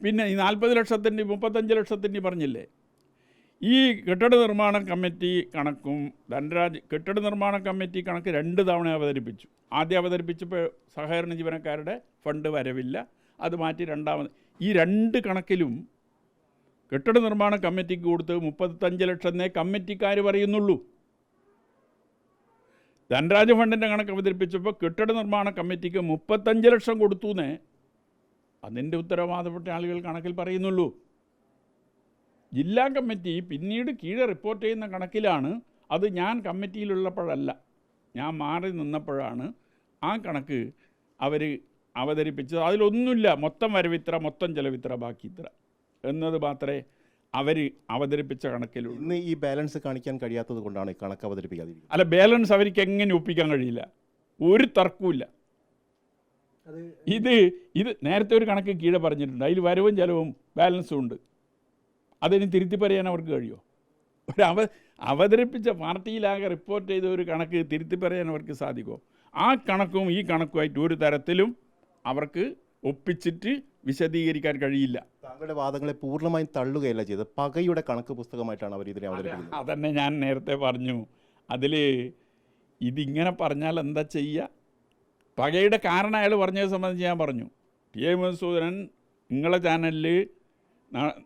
പിന്നെ ഈ 40 ലക്ഷത്തിൻ്റെ 35 ലക്ഷത്തിൻ്റെ പറഞ്ഞില്ലേ, ഈ കെട്ടിട നിർമ്മാണ കമ്മിറ്റി കണക്കും ധനരാജ് കെട്ടിട നിർമ്മാണ കമ്മിറ്റി കണക്ക് 2 തവണ അവതരിപ്പിച്ചു. ആദ്യം അവതരിപ്പിച്ചപ്പോൾ സഹകരണ ജീവനക്കാരുടെ ഫണ്ട് വരവില്ല, അത് മാറ്റി രണ്ടാമത്. ഈ 2 കണക്കിലും കെട്ടിട നിർമ്മാണ കമ്മിറ്റിക്ക് കൊടുത്ത് 35 ലക്ഷമെന്നേ കമ്മിറ്റിക്കാർ പറയുന്നുള്ളൂ. ധനരാജ് ഫണ്ടിൻ്റെ കണക്ക് അവതരിപ്പിച്ചപ്പോൾ കെട്ടിട നിർമ്മാണ കമ്മിറ്റിക്ക് 35 ലക്ഷം കൊടുത്തു എന്നേ അതിൻ്റെ ഉത്തരവാദപ്പെട്ട ആളുകൾ കണക്കിൽ പറയുന്നുള്ളൂ. ജില്ലാ കമ്മിറ്റി പിന്നീട് കീഴെ റിപ്പോർട്ട് ചെയ്യുന്ന കണക്കിലാണ്. അത് ഞാൻ കമ്മിറ്റിയിലുള്ളപ്പോഴല്ല, ഞാൻ മാറി നിന്നപ്പോഴാണ് ആ കണക്ക് അവർ അവതരിപ്പിച്ചത്. അതിലൊന്നുമില്ല മൊത്തം വരവിത്ര, മൊത്തം ചെലവിത്ര, ബാക്കി ഇത്ര എന്നത് മാത്രമേ അവർ അവതരിപ്പിച്ച കണക്കിലുള്ളൂ. ഇന്ന് ഈ ബാലൻസ് കാണിക്കാൻ കഴിയാത്തത് കൊണ്ടാണ് ഈ കണക്ക് അവതരിപ്പിക്കാതിരിക്കുന്നത്. അല്ല, ബാലൻസ് അവർക്ക് എങ്ങനെ ഒപ്പിക്കാൻ കഴിയില്ല, ഒരു തർക്കവുമില്ല. ഇത് നേരത്തെ ഒരു കണക്ക് കീഴെ പറഞ്ഞിട്ടുണ്ട്, അതിൽ വരവും ചെലവും ബാലൻസും ഉണ്ട്. അതിന് തിരുത്തി പറയാൻ അവർക്ക് കഴിയുമോ? അവതരിപ്പിച്ച പാർട്ടിയിലാകെ റിപ്പോർട്ട് ചെയ്ത ഒരു കണക്ക് തിരുത്തി പറയാൻ അവർക്ക് സാധിക്കുമോ? ആ കണക്കും ഈ കണക്കുമായിട്ട് ഒരു തരത്തിലും അവർക്ക് ഒപ്പിച്ചിട്ട് വിശദീകരിക്കാൻ കഴിയില്ല. താങ്കളുടെ വാദങ്ങളെ പൂർണ്ണമായും തള്ളുകയല്ല ചെയ്തത്, പകയുടെ കണക്ക് പുസ്തകമായിട്ടാണ് അവർ ഇതിനെ അവതരിപ്പിക്കുന്നത്. അതന്നെ ഞാൻ നേരത്തെ പറഞ്ഞു. അതിൽ ഇതിങ്ങനെ പറഞ്ഞാൽ എന്താ ചെയ്യുക? പകയുടെ കാരണം അയാൾ പറഞ്ഞത് സംബന്ധിച്ച് ഞാൻ പറഞ്ഞു. ടി എ മധുസൂദനൻ നിങ്ങളെ ചാനലിൽ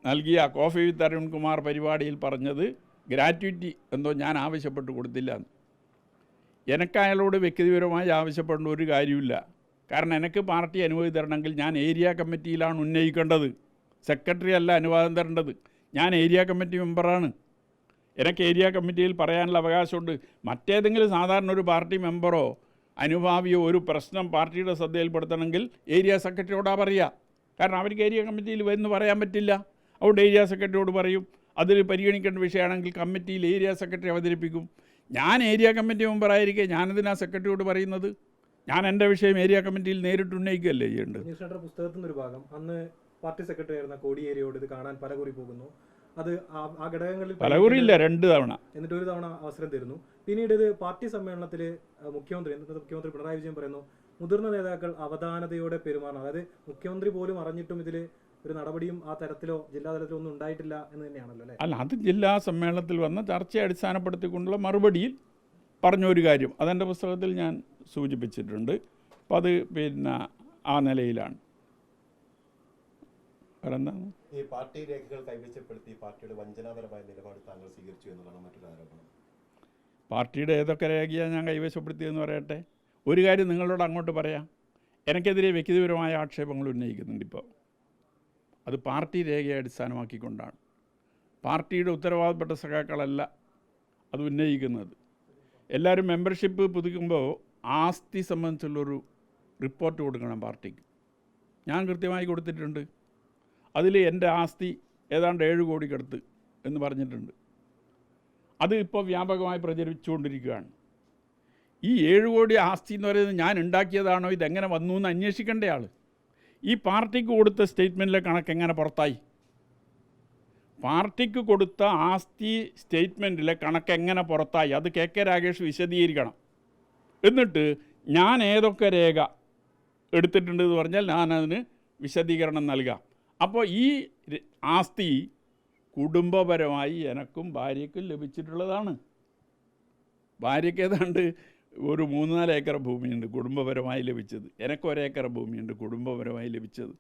നൽകിയ കോഫി വിത്ത് അരുൺകുമാർ പരിപാടിയിൽ പറഞ്ഞത് ഗ്രാറ്റുവിറ്റി എന്തോ ഞാൻ ആവശ്യപ്പെട്ട് കൊടുത്തില്ല. എനിക്ക് അയാളോട് വ്യക്തിപരമായി ആവശ്യപ്പെടേണ്ട ഒരു കാര്യമില്ല. കാരണം എനിക്ക് പാർട്ടി അനുമതി തരണമെങ്കിൽ ഞാൻ ഏരിയ കമ്മിറ്റിയിലാണ് ഉന്നയിക്കേണ്ടത്, സെക്രട്ടറി അല്ല അനുവാദം തരേണ്ടത്. ഞാൻ ഏരിയ കമ്മിറ്റി മെമ്പറാണ്, എനിക്ക് ഏരിയ കമ്മിറ്റിയിൽ പറയാനുള്ള അവകാശമുണ്ട്. മറ്റേതെങ്കിലും സാധാരണ ഒരു പാർട്ടി മെമ്പറോ അനുഭാവിയോ ഒരു പ്രശ്നം പാർട്ടിയുടെ ശ്രദ്ധയിൽപ്പെടുത്തണമെങ്കിൽ ഏരിയ സെക്രട്ടറിയോടാണ് പറയുക. കാരണം അവർക്ക് ഏരിയ കമ്മിറ്റിയിൽ എന്ന് പറയാൻ പറ്റില്ല. അതുകൊണ്ട് ഏരിയ സെക്രട്ടറിയോട് പറയും. അതിൽ പരിഗണിക്കേണ്ട വിഷയമാണെങ്കിൽ കമ്മിറ്റിയിൽ ഏരിയ സെക്രട്ടറി അവതരിപ്പിക്കും. ഞാൻ ഏരിയ കമ്മിറ്റി മെമ്പറായിരിക്കെ ഞാനതിനാ സെക്രട്ടറിയോട് പറയുന്നത്? ഞാൻ എൻ്റെ വിഷയം ഏരിയ കമ്മിറ്റിയിൽ നേരിട്ട് ഉന്നയിക്കുകയല്ലേ ചെയ്യേണ്ടത്. പുസ്തകത്തിൽ നിന്നൊരു ഭാഗം, അന്ന് പാർട്ടി സെക്രട്ടറി ആയിരുന്ന കോടിയേരിയോട് ഇത് കാണാൻ പലകുറി പോകുന്നു. അത് ആ ഘടകങ്ങളിൽ പലകുറിയില്ല, 2 തവണ, എന്നിട്ട് ഒരു തവണ അവസരം തരുന്നു. പിന്നീട് ഇത് പാർട്ടി സമ്മേളനത്തിൽ മുഖ്യമന്ത്രി പിണറായി വിജയൻ പറയുന്നു, മുതിർന്ന നേതാക്കൾ അവധാനതയോടെ പെരുമാറണം. അതായത് മുഖ്യമന്ത്രി പോലും അറിഞ്ഞിട്ടും ഇതിൽ ഒരു നടപടിയും ആ തരത്തിലോ ജില്ലാ തലത്തിലോ ഒന്നും ഉണ്ടായിട്ടില്ല എന്ന് തന്നെയാണല്ലോ അല്ലേ? അല്ല, അത് ജില്ലാ സമ്മേളനത്തിൽ വന്ന ചർച്ചയെ അടിസ്ഥാനപ്പെടുത്തിക്കൊണ്ടുള്ള മറുപടിയിൽ പറഞ്ഞൊരു കാര്യം അതെൻ്റെ പുസ്തകത്തിൽ ഞാൻ സൂചിപ്പിച്ചിട്ടുണ്ട്. അപ്പം അത് പിന്നെ ആ നിലയിലാണ്. വേറെന്താണ്? ഈ പാർട്ടി രേഖകൾ കൈവശപ്പെടുത്തി പാർട്ടിയുടെ വഞ്ചനാപരമായ നിലപാട് താങ്കൾ സ്വീകരിച്ചു എന്നുള്ളതാണ് മറ്റൊരു ആരോപണം. പാർട്ടിയുടെ ഏതൊക്കെ രേഖയാണ് ഞാൻ കൈവശപ്പെടുത്തിയെന്ന് പറയട്ടെ. ഒരു കാര്യം നിങ്ങളോട് അങ്ങോട്ട് പറയാം, എനിക്കെതിരെ വ്യക്തിപരമായ ആക്ഷേപങ്ങൾ ഉന്നയിക്കുന്നുണ്ട് ഇപ്പോൾ. അത് പാർട്ടി രേഖയെ അടിസ്ഥാനമാക്കിക്കൊണ്ടാണ്. പാർട്ടിയുടെ ഉത്തരവാദപ്പെട്ട സഖാക്കളല്ല അത് ഉന്നയിക്കുന്നത്. എല്ലാവരും മെമ്പർഷിപ്പ് പുതുക്കുമ്പോൾ ആസ്തി സംബന്ധിച്ചുള്ളൊരു റിപ്പോർട്ട് കൊടുക്കണം പാർട്ടിക്ക്. ഞാൻ കൃത്യമായി കൊടുത്തിട്ടുണ്ട്. അതിൽ എൻ്റെ ആസ്തി ഏതാണ്ട് 7 കോടിക്കടുത്ത് എന്ന് പറഞ്ഞിട്ടുണ്ട്. അത് ഇപ്പോൾ വ്യാപകമായി പ്രചരിച്ചുകൊണ്ടിരിക്കുകയാണ്. ഈ 7 കോടി ആസ്തി എന്ന് പറയുന്നത് ഞാൻ ഉണ്ടാക്കിയതാണോ, ഇതെങ്ങനെ വന്നു എന്ന് അന്വേഷിക്കേണ്ട ആൾ. ഈ പാർട്ടിക്ക് കൊടുത്ത സ്റ്റേറ്റ്മെൻറ്റിലെ കണക്ക് എങ്ങനെ പുറത്തായി? പാർട്ടിക്ക് കൊടുത്ത ആസ്തി സ്റ്റേറ്റ്മെൻറ്റിലെ കണക്ക് എങ്ങനെ പുറത്തായി? അത് കെ കെ രാഗേഷ് വിശദീകരിക്കണം. എന്നിട്ട് ഞാൻ ഏതൊക്കെ രേഖ എടുത്തിട്ടുണ്ടെന്ന് പറഞ്ഞാൽ ഞാനതിന് വിശദീകരണം നൽകാം. അപ്പോൾ ഈ ആസ്തി കുടുംബപരമായി എനക്കും ഭാര്യയ്ക്കും ലഭിച്ചിട്ടുള്ളതാണ്. ഭാര്യയ്ക്ക് ഏതാണ്ട് ഒരു 3-4 ഏക്കർ ഭൂമിയുണ്ട് കുടുംബപരമായി ലഭിച്ചത്. എനിക്ക് 1 ഏക്കർ ഭൂമിയുണ്ട് കുടുംബപരമായി ലഭിച്ചത്.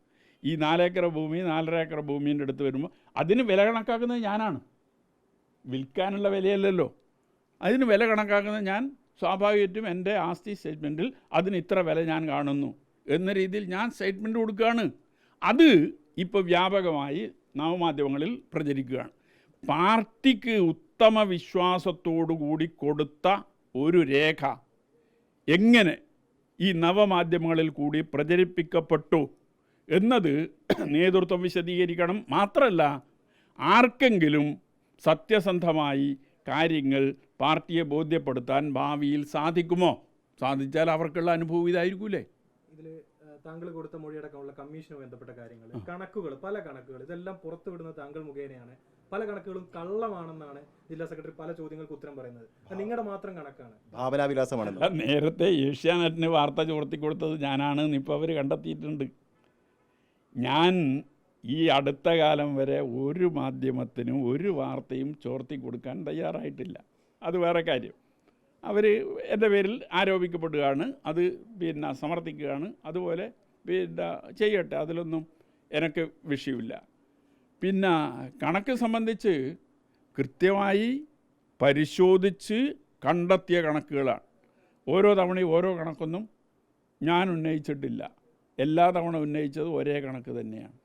ഈ 4 ഏക്കർ ഭൂമി 4.5 ഏക്കർ ഭൂമിൻ്റെ അടുത്ത് വരുമ്പോൾ അതിന് വില കണക്കാക്കുന്നത് ഞാനാണ്, വിൽക്കാനുള്ള വിലയല്ലല്ലോ. അതിന് വില കണക്കാക്കുന്നത് ഞാൻ. സ്വാഭാവികമായിട്ടും എൻ്റെ ആസ്തി സ്റ്റേറ്റ്മെൻറ്റിൽ അതിന് ഇത്ര വില ഞാൻ കാണുന്നു എന്ന രീതിയിൽ ഞാൻ സ്റ്റേറ്റ്മെൻറ്റ് കൊടുക്കുകയാണ്. അത് ഇപ്പോൾ വ്യാപകമായി നവമാധ്യമങ്ങളിൽ പ്രചരിക്കുകയാണ്. പാർട്ടിക്ക് ഉത്തമ വിശ്വാസത്തോടു കൂടി കൊടുത്ത ഒരു രേഖ എങ്ങനെ ഈ നവമാധ്യമങ്ങളിൽ കൂടി പ്രചരിപ്പിക്കപ്പെട്ടു എന്നത് നേതൃത്വം വിശദീകരിക്കണം. മാത്രമല്ല, ആർക്കെങ്കിലും സത്യസന്ധമായി കാര്യങ്ങൾ പാർട്ടിയെ ബോധ്യപ്പെടുത്താൻ ഭാവിയിൽ സാധിക്കുമോ? സാധിച്ചാൽ അവർക്കുള്ള അനുഭവം ഇതായിരിക്കൂലേ. ഇതിൽ താങ്കൾ കൊടുത്ത മൊഴിയടക്കമുള്ള കമ്മീഷനുമായി ബന്ധപ്പെട്ട കാര്യങ്ങൾ, കണക്കുകൾ, പല കണക്കുകൾ ഇതെല്ലാം പുറത്തുവിടുന്നത് താങ്കൾ മുഖേനയാണ്. പല കണക്കുകളും കള്ളമാണെന്നാണ് ജില്ലാ സെക്രട്ടറി പല ചോദ്യങ്ങൾക്ക് ഉത്തരം പറയുന്നത്. നിങ്ങളുടെ മാത്രം കണക്കാണ്, ഭാവനാവിലാസമാണല്ലോ. നേരത്തെ ഏഷ്യാനെറ്റിന് വാർത്ത ചോർത്തി കൊടുത്തത് ഞാനാണ് ഇപ്പോൾ അവർ കണ്ടെത്തിയിട്ടുണ്ട്. ഞാൻ ഈ അടുത്ത കാലം വരെ ഒരു മാധ്യമത്തിനും ഒരു വാർത്തയും ചോർത്തി കൊടുക്കാൻ തയ്യാറായിട്ടില്ല. അത് വേറെ കാര്യം. അവർ എൻ്റെ പേരിൽ ആരോപിക്കപ്പെടുകയാണ്, അത് പിന്നെ സമർത്ഥിക്കുകയാണ്. അതുപോലെ പിന്നെ ചെയ്യട്ടെ, അതിലൊന്നും എനിക്ക് വിഷയമില്ല. പിന്നെ കണക്ക് സംബന്ധിച്ച് കൃത്യമായി പരിശോധിച്ച് കണ്ടെത്തിയ കണക്കുകളാണ്. ഓരോ തവണയും ഓരോ കണക്കൊന്നും ഞാൻ ഉന്നയിച്ചിട്ടില്ല. എല്ലാ തവണ ഉന്നയിച്ചത് ഒരേ കണക്ക് തന്നെയാണ്.